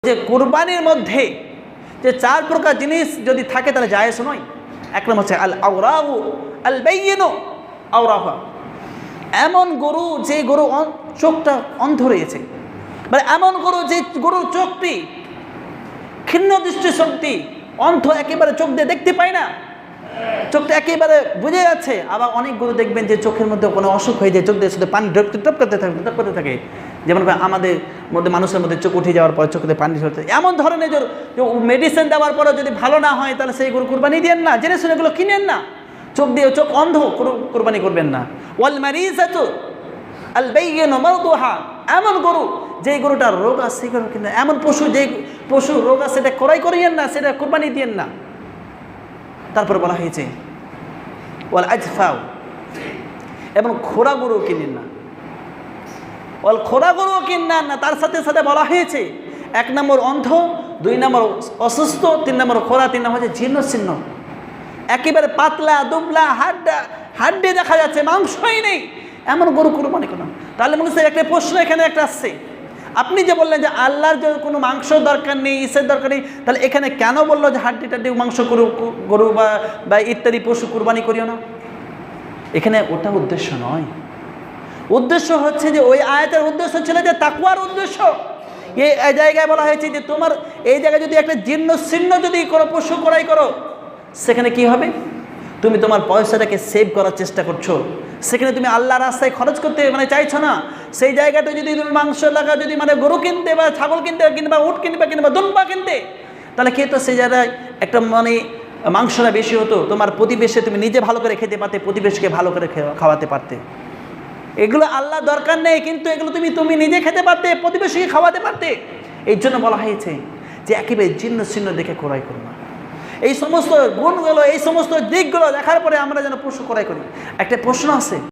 যে কুরবানির মধ্যে যে চার প্রকার জিনিস যদি থাকে তাহলে জায়েজ নয়। এক নম্বর হচ্ছে আল আওরাহু আল বাইয়িনু আওরাহা, এমন গরু যে গরু চোখটা অন্ধ রয়েছে, মানে এমন গরু যে গরুর চোখটি ক্ষীণ দৃষ্টিশক্তি, অন্ধ, একেবারে চোখ দিয়ে দেখতে পায় না, চোখটা একেবারে বুঝে যাচ্ছে। আবার অনেক গরু দেখবেন যে চোখের মধ্যে কোনো অসুখ হয়ে যায়, চোখ দিয়ে শুধু পানি টপ করতে থাকে, যেমন আমাদের মধ্যে মানুষের মধ্যে চোখ উঠে যাওয়ার পর চোখে পানি ঝরতে, এমন ধরনের যে মেডিসিন দেওয়ার পরে যদি ভালো না হয় তাহলে সেই গরু কুরবানি দেন না, জেনে শুনে এগুলো কিনেন না, চোখ দিয়ে চোখ অন্ধ কুরবানি করবেন না। ওয়াল মারিজাতু আল বাইয়িনু মারদুহা, এমন গরু যেই গরুটার রোগ আছে কিন্তু এমন পশু যে পশু রোগ আছে সেটা ক্রয় করিয়েন না, সেটা কুরবানি দিয়েন না। তারপর বলা হয়েছে ওয়াল আজফাউ, এবং খোরা গরু কিনেন না, ওয়াল খোরা গরু কিনেন না। তার সাথে সাথে বলা হয়েছে এক নম্বর অন্ধ, দুই নম্বর অসুস্থ, তিন নম্বর খোরা, তিন নম্বর হচ্ছে জীর্ণ ছিন্ন, একেবারে পাতলা দুবলা, হাড্ডি দেখা যাচ্ছে, মাংসই নেই, এমন গরু কুরবানি করুন। তাহলে মনে হচ্ছে একটা প্রশ্ন এখানে একটা আসছে, আপনি যে বললেন যে আল্লাহর যে কোনো মাংস দরকার নেই, ইসের দরকার নেই, তাহলে এখানে কেন বললো যে হাড্ডি টাড্ডি মাংস গরু বা ইত্যাদি পশু কুরবানি করিও না? এখানে ওটা উদ্দেশ্য নয়। উদ্দেশ্য হচ্ছে যে ওই আয়াতের উদ্দেশ্য ছিল যে তাকওয়ার উদ্দেশ্য। এই জায়গায় বলা হয়েছে যে তোমার এই জায়গায় যদি একটা জীর্ণ ছিন্ন যদি কোনো পশু ক্রয় করো, সেখানে কি হবে? তুমি তোমার পয়সাটাকে সেভ করার চেষ্টা করছো, সেখানে তুমি আল্লাহ রাস্তায় খরচ করতে চাইছো না। সেই জায়গাটা যদি তুমি মাংস লাগা যদি গরু কিনতে বা ছাগল কিনতে কিংবা উট কিনবা কিংবা দুম্বা কিনতে, তাহলে কে তো সেই জায়গায় একটা মাংসটা বেশি হতো, তোমার প্রতিবেশে তুমি নিজে ভালো করে খেতে পারতে, প্রতিবেশকে ভালো করে খাওয়াতে পারতে। এগুলো আল্লাহ দরকার নেই, কিন্তু এগুলো তুমি নিজে খেতে পারতে, প্রতিবেশীকে খাওয়াতে পারতে। এই জন্য বলা হয়েছে যে একেবারে জীর্ণ ছিন্ন দেখে ক্রয় করো না। এই সমস্ত গুণগুলো, এই সমস্ত দিকগুলো দেখার পরে আমরা যেন পশু ক্রয় করি। একটা প্রশ্ন আছে,